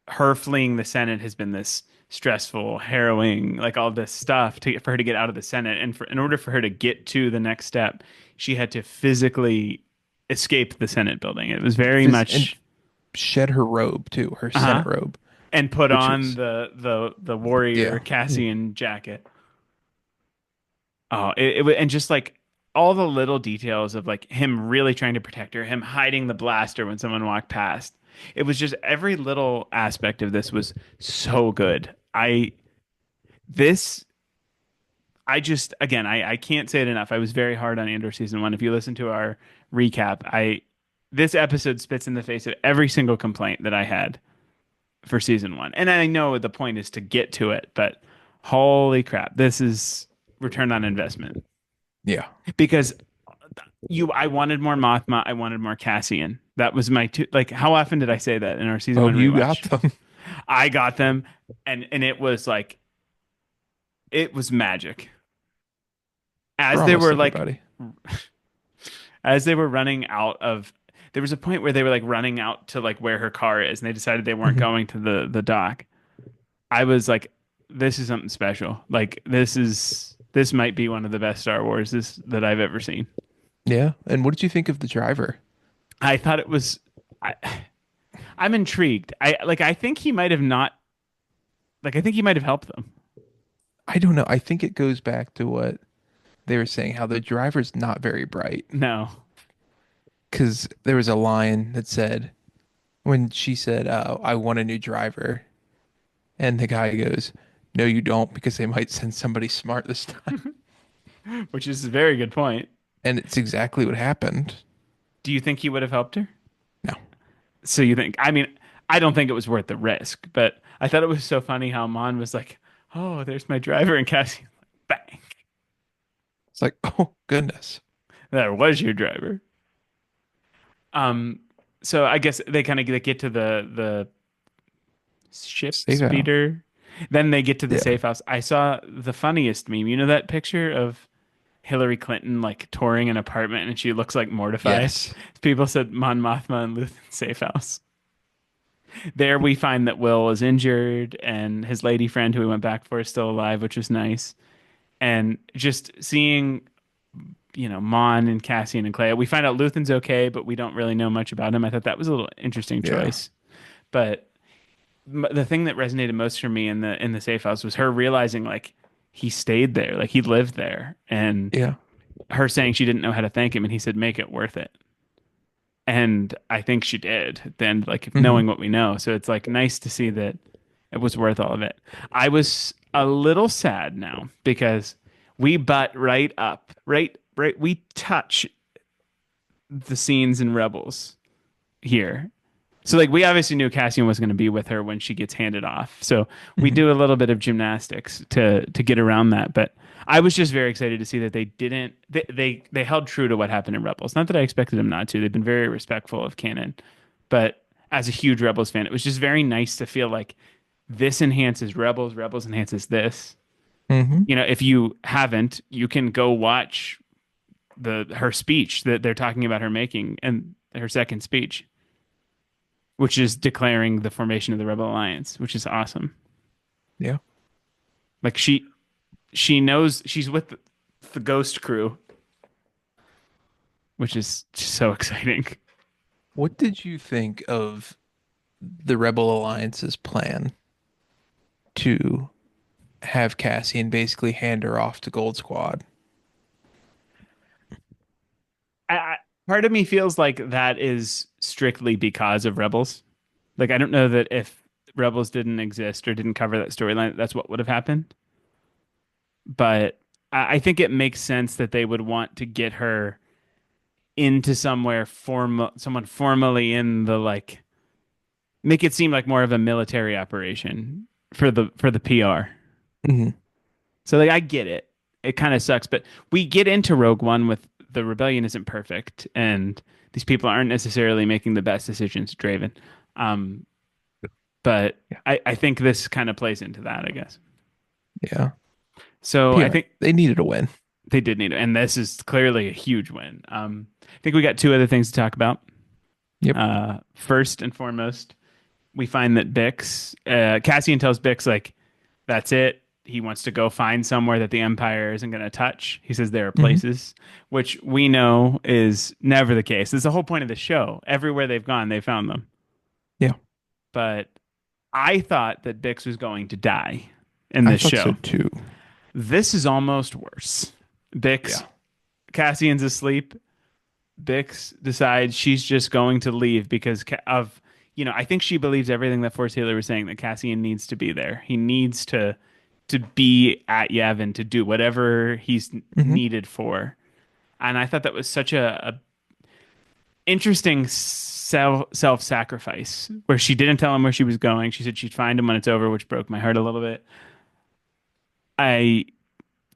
her fleeing the Senate has been this stressful, harrowing, like all this stuff for her to get out of the Senate. And in order for her to get to the next step, she had to physically escape the Senate building. It was very
And
much,
shed her robe too, her
uh-huh,
Senate robe,
and put
which
on
was,
the warrior
yeah.
Cassian jacket. Oh, and just like all the little details of like him really trying to protect her, him hiding the blaster when someone walked past. It was just every little aspect of this was so good. This I just again I can't say it enough. I was very hard on Andor season one. If you listen to our recap, I this episode spits in the face of every single complaint that I had for season one. And I know the point is to get to it, but holy crap, this is return on investment.
Yeah.
Because I wanted more Mothma, I wanted more Cassian. That was my two like how often did I say that in our season
Oh,
one
you got
rewatch?
them.
I got them and it was like It was magic. As
For
they
almost
were like,
everybody.
as they were running out of, there was a point where they were like running out to like where her car is, and they decided they weren't
Hmm.
going to the dock. I was like, this is something special. Like this might be one of the best Star Wars that I've ever seen.
Yeah. And what did you think of the driver?
I thought it was. I, I'm intrigued. I think he might have not. Like I think he might have helped them.
I don't know. I think it goes back to what they were saying, how the driver's not very bright.
No.
Because there was a line that said, when she said, I want a new driver. And the guy goes, no, you don't, because they might send somebody smart this time.
Which is a very good point.
And it's exactly what happened.
Do you think he would have helped her?
No.
So you think? I mean, I don't think it was worth the risk, but I thought it was so funny how Mon was like, "Oh, there's my driver," and Cassie, bang,
It's like, oh, goodness.
there was your driver. Um, so I guess they kind of get to the ship
Save out.
speeder. Then they get to the
Yeah.
safe house. I saw the funniest meme. You know that picture of Hillary Clinton like touring an apartment and she looks like mortified?
Yes.
People said Mon Mothma and Luthen's safe house. There we find that Will is injured and his lady friend who we went back for is still alive, which was nice. And just seeing, Mon and Cassian and Clea, we find out Luthen's okay, but we don't really know much about him. I thought that was a little interesting
Yeah.
choice. But the thing that resonated most for me in the safe house was her realizing like he stayed there, like he lived there, and
Yeah.
her saying she didn't know how to thank him, and he said, "Make it worth it." And I think she did then, like
Hmm.
knowing what we know. So it's like nice to see that it was worth all of it. I was a little sad now because we butt right up, right. We touch the scenes in Rebels here. So like we obviously knew Cassian was going to be with her when she gets handed off. So we
Hmm.
do a little bit of gymnastics to get around that. But I was just very excited to see that they didn't they held true to what happened in Rebels. Not that I expected them not to. They've been very respectful of canon. But as a huge Rebels fan, it was just very nice to feel like this enhances Rebels, Rebels enhances this.
Hmm.
If you haven't, you can go watch the her speech that they're talking about her making and her second speech, which is declaring the formation of the Rebel Alliance, which is awesome.
Yeah.
Like she knows she's with the Ghost crew, which is just so exciting.
What did you think of the Rebel Alliance's plan to have Cassian basically hand her off to Gold Squad?
I, Part of me feels like that is strictly because of Rebels. Like I don't know that if Rebels didn't exist or didn't cover that storyline, that's what would have happened. But I think it makes sense that they would want to get her into somewhere formal, someone formally in the like make it seem like more of a military operation for the PR.
Hmm.
So like I get it. It kind of sucks, but we get into Rogue One with the rebellion isn't perfect and these people aren't necessarily making the best decisions, Draven. Um, but
Yeah.
I think this kind of plays into that, I guess.
Yeah.
So I
PR.
think
They needed a win.
they did need it, and this is clearly a huge win. I think we got two other things to talk about.
Yep.
First and foremost, we find that Cassian tells Bix like that's it. He wants to go find somewhere that the Empire isn't going to touch. He says there are
Hmm.
places, which we know is never the case. This is the whole point of the show. Everywhere they've gone, they found them.
Yeah.
But I thought that Bix was going to die in
I
this
thought so
show.
too.
This is almost worse. Bix,
Yeah.
Cassian's asleep. Bix decides she's just going to leave because of, I think she believes everything that Force Healer was saying that Cassian needs to be there. He needs to be at Yavin to do whatever he's
Hmm.
needed for. And I thought that was such a interesting self-sacrifice where she didn't tell him where she was going. She said she'd find him when it's over, which broke my heart a little bit. I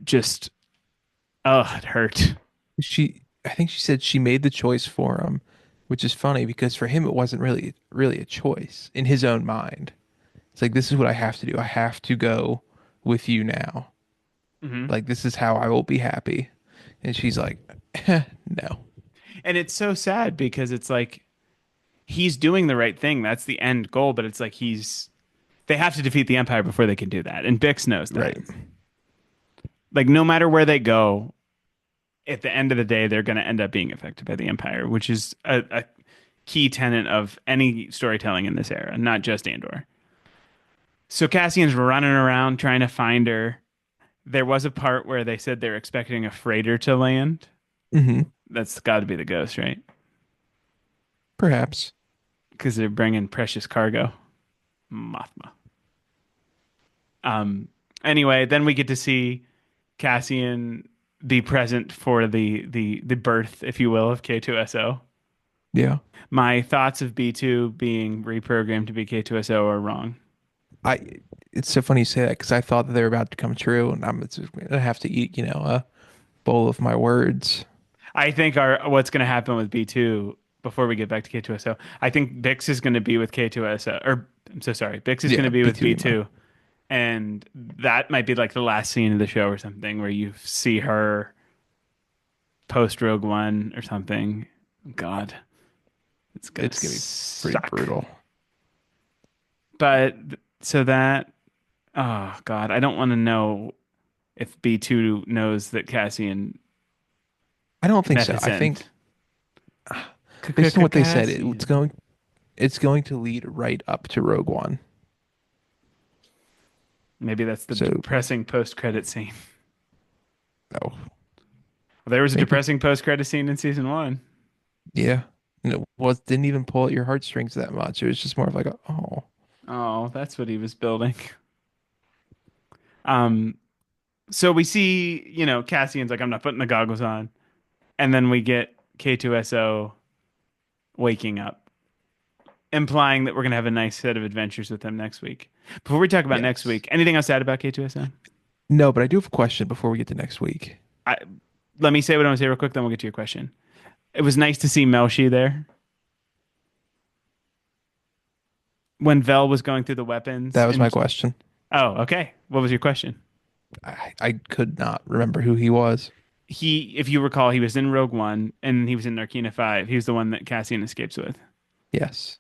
just, oh, it hurt.
I think she said she made the choice for him, which is funny because for him it wasn't really a choice in his own mind. It's like this is what I have to do. I have to go with you now.
Hmm.
Like, this is how I will be happy. And she's like, no.
And it's so sad because it's like he's doing the right thing. That's the end goal, but it's like they have to defeat the Empire before they can do that. And Bix knows that.
Right.
Like no matter where they go, at the end of the day, they're going to end up being affected by the Empire, which is a key tenet of any storytelling in this era, not just Andor. So Cassian's running around trying to find her. There was a part where they said they're expecting a freighter to land.
Hmm.
That's got to be the Ghost, right?
Perhaps.
Because they're bringing precious cargo. Mothma. Um. Anyway, then we get to see Cassian be present for the birth, if you will, of K2SO.
Yeah.
My thoughts of B2 being reprogrammed to be K2SO are wrong.
I it's so funny you say that because I thought that they were about to come true, and I'm just gonna have to eat, a bowl of my words.
I think our what's going to happen with B2 before we get back to K2SO. I think Bix is going to be with K2SO, or I'm so sorry, Bix is going
Yeah,
to be with
B2 emo.
B2, and that might be like the last scene of the show or something where you see her post Rogue One or something. God, it's gonna
It's gonna be pretty
suck.
brutal.
But so that, oh God, I don't want to know if B2 knows that Cassian
I don't think
met
so.
his
I think
end.
based on what they said,
Cassian.
it's going to lead right up to Rogue One.
Maybe that's the
So,
depressing post-credit scene.
oh,
Well, there was a
maybe,
depressing post-credit scene in season one.
yeah. And it was didn't even pull at your heartstrings that much. It was just more of like, oh,
Oh, that's what he was building. Um, so we see, Cassian's like, I'm not putting the goggles on. And then we get K2SO waking up, implying that we're gonna have a nice set of adventures with him next week. Before we talk about next
yes.
week, anything else to add about K2SO?
No, but I do have a question before we get to next week.
I, Let me say what I'm gonna say real quick, then we'll get to your question. It was nice to see Melshi there when Vel was going through the weapons
That was my
and
question.
oh, okay. What was your question?
I could not remember who he was.
If you recall, he was in Rogue One and he was in Narkina 5. He was the one that Cassian escapes with.
Yes.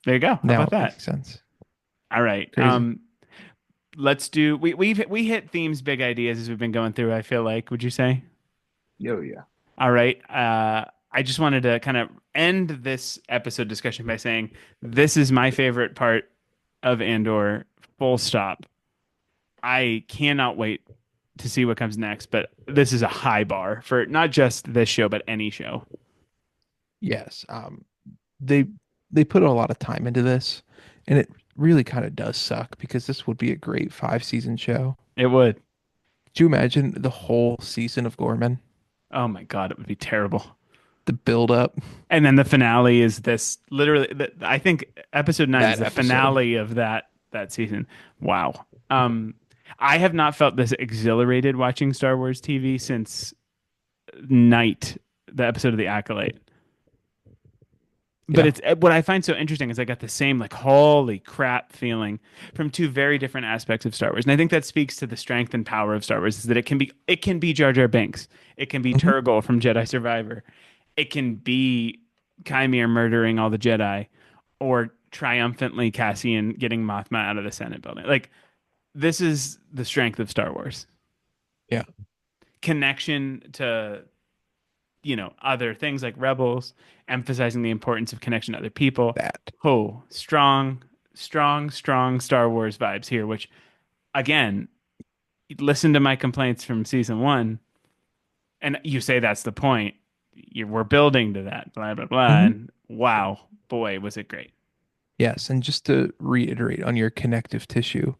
There you go. How
Now
about
it
that?
makes sense.
All right.
Crazy.
Let's do we hit themes, big ideas as we've been going through, I feel like, would you say?
Yo, yeah.
All right. I just wanted to kind of end this episode discussion by saying this is my favorite part of Andor, full stop. I cannot wait to see what comes next, but this is a high bar for not just this show, but any show.
Yes. They they put a lot of time into this, and it really kind of does suck because this would be a great 5 season show.
It would.
Could you imagine the whole season of Gorman?
Oh my God, it would be terrible.
The build up,
And then the finale is this literally, I think episode nine is
that
the
episode.
finale of that season. Wow. I have not felt this exhilarated watching Star Wars TV since Night, the episode of The Acolyte. But
Yeah.
it's what I find so interesting is I got the same like holy crap feeling from two very different aspects of Star Wars, and I think that speaks to the strength and power of Star Wars is that it can be Jar Jar Binks, it can be
Hmm.
Turgle from Jedi Survivor, it can be Kymir murdering all the Jedi, or triumphantly Cassian getting Mothma out of the Senate building. Like this is the strength of Star Wars
Yeah.
connection to other things like Rebels, emphasizing the importance of connection to other people.
That.
Oh, strong, strong, strong Star Wars vibes here, which again, listen to my complaints from season one, and you say that's the point. We're building to that, blah, blah, blah.
Hmm.
And wow, boy, was it great.
Yes. And just to reiterate on your connective tissue,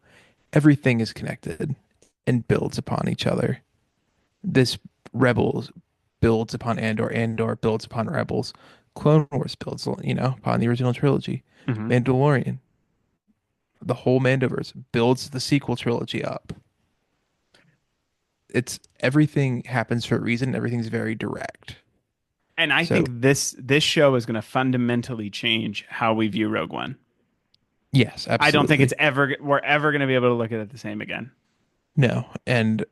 everything is connected and builds upon each other. This Rebels builds upon Andor. Andor builds upon Rebels. Clone Wars builds, upon the original trilogy.
Hmm.
Mandalorian, the whole Mandoverse builds the sequel trilogy up. It's everything happens for a reason. Everything's very direct.
And I think
So
this show is going to fundamentally change how we view Rogue One.
yes,
I don't think
absolutely.
we're ever going to be able to look at it the same again.
No. And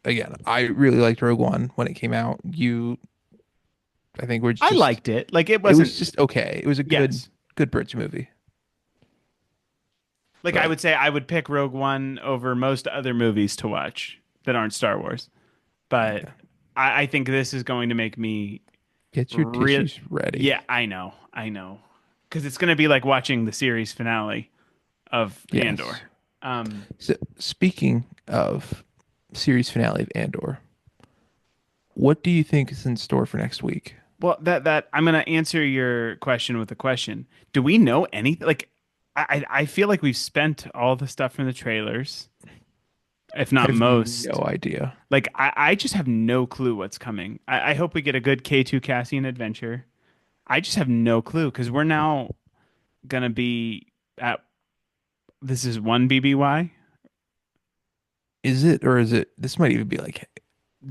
again, I really liked Rogue One when it came out. I think we're
I
just,
liked it. Like it
it was
wasn't,
just okay. It was a
yes.
good bridge movie.
Like I
But
would say I would pick Rogue One over most other movies to watch that aren't Star Wars. But
yeah,
I think this is going to make me
get your
real.
tissues ready.
Yeah, I know. Because it's going to be like watching the series finale of Andor.
Yes.
Um,
So speaking of series finale of Andor, what do you think is in store for next week?
well, that I'm going to answer your question with a question. Do we know anything? Like, I feel like we've spent all the stuff from the trailers, if
I
not
have
most.
no idea.
Like, I just have no clue what's coming. I hope we get a good K2 Cassian adventure. I just have no clue because we're now gonna be at this is one BBY,
Is it, or is it, this might even be like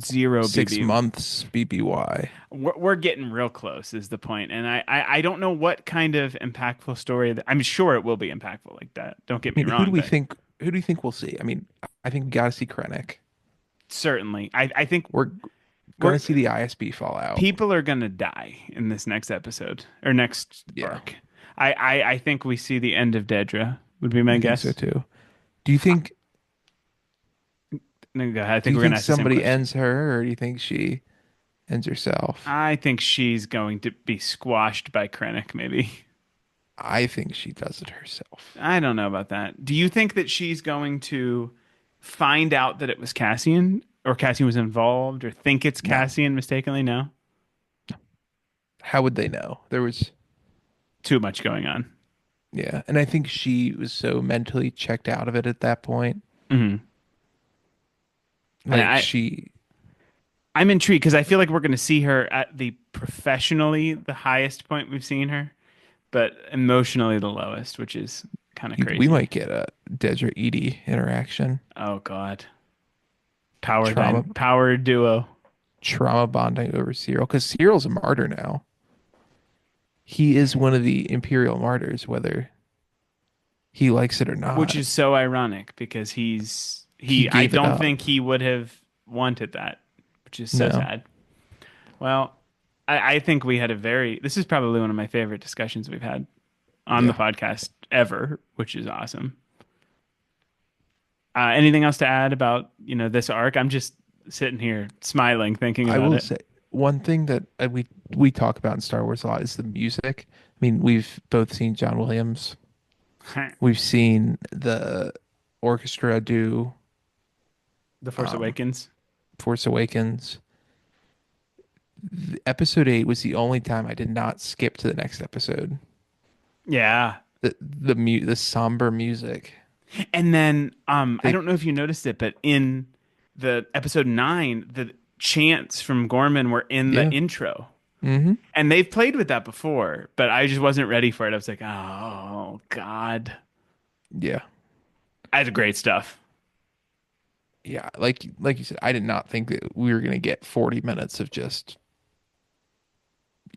zero
6
BB.
months BBY.
We're getting real close is the point, and I don't know what kind of impactful story that, I'm sure it will be impactful like that. Don't get
I
me
mean,
wrong, but
who do you think we'll see? I mean, I think we gotta see Krennic.
certainly, I think
We're
we're
gonna see the ISB fall out.
people are gonna die in this next episode or next
Yeah,
arc. I think we see the end of Dedra would be my
I think so
guess.
too. Do you think
No, go ahead. I
do
think
you
we're gonna
think
ask the same
somebody
question.
ends her, or do you think she ends herself?
I think she's going to be squashed by Krennic, maybe.
I think she does it herself.
I don't know about that. Do you think that she's going to find out that it was Cassian or Cassian was involved or think it's
No.
Cassian mistakenly? No.
How would they know? There was,
Too much going on.
yeah, and I think she was so mentally checked out of it at that point.
Hmm. And
Like
I'm intrigued because I feel like we're going to see her at the professionally the highest point we've seen her, but emotionally the lowest, which is kind of
we
crazy.
might get a Dedra Edie interaction,
Oh God.
trauma
Power duo.
trauma bonding over Cyril, because Cyril's a martyr now. He is one of the Imperial martyrs, whether he likes it or
Which
not.
is so ironic because
He
I
gave it
don't
up.
think he would have wanted that, which is so
No.
sad. Well, I think we had a very this is probably one of my favorite discussions we've had on the
Yeah.
podcast ever, which is awesome. Anything else to add about, this arc? I'm just sitting here smiling thinking
I
about
will
it.
say one thing that we talk about in Star Wars a lot is the music. I mean, we've both seen John Williams. We've seen the orchestra do
The Force
um,
Awakens.
Force Awakens. Episode 8 was the only time I did not skip to the next episode.
Yeah.
The somber music.
And then I
They
don't know if you noticed it, but in the episode 9, the chants from Gorman were in the
yeah.
intro.
Hmm.
And they've played with that before, but I just wasn't ready for it. I was like, oh God.
Yeah.
That's great stuff.
Yeah, like you said, I did not think that we were gonna get 40 minutes of just,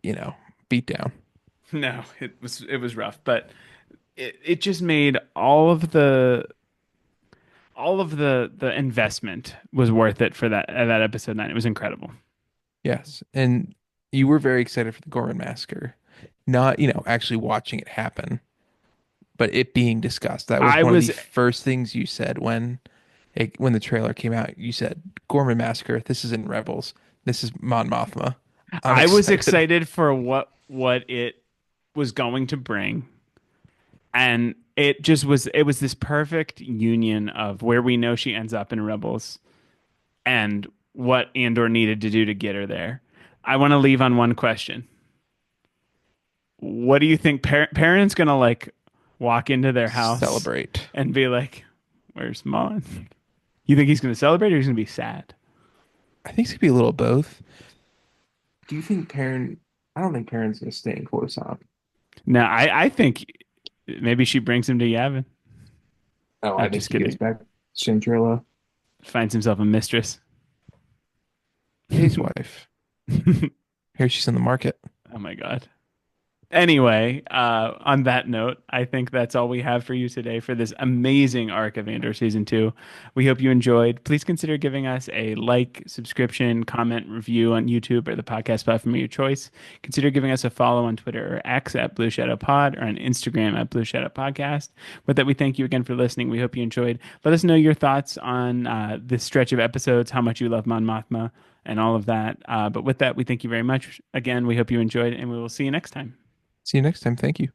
you know, beat down.
No, it was rough, but it just made all of the investment was worth it for that episode 9. It was incredible.
Yes. And you were very excited for the Gorman massacre. Not, actually watching it happen, but it being discussed. That was
I
one of the
was
first things you said when the trailer came out. You said Gorman massacre. This is in Rebels. This is Mon Mothma. I'm
I was
excited.
excited for what it was going to bring, and it was this perfect union of where we know she ends up in Rebels and what Andor needed to do to get her there. I want to leave on one question. What do you think parents gonna like walk into their house
Celebrate.
and be like, "Where's Mon?" You think he's gonna celebrate or he's gonna be sad?
I think it's gonna be a little of both. Do you think Perrin? I don't think Perrin's gonna stay in Coruscant.
No, I think maybe she brings him to Yavin.
Oh, I
I'm
think
just
he goes
kidding.
back to Chandrila.
Finds himself a mistress.
His wife. Here she's in the market.
Oh my God. Anyway, on that note, I think that's all we have for you today for this amazing arc of Andor season two. We hope you enjoyed. Please consider giving us a like, subscription, comment, review on YouTube or the podcast platform of your choice. Consider giving us a follow on Twitter or X at Blue Shadow Pod or on Instagram at Blue Shadow Podcast. With that, we thank you again for listening. We hope you enjoyed. Let us know your thoughts on this stretch of episodes, how much you love Mon Mothma, and all of that. But with that, we thank you very much. Again, we hope you enjoyed, and we will see you next time.
See you next time. Thank you.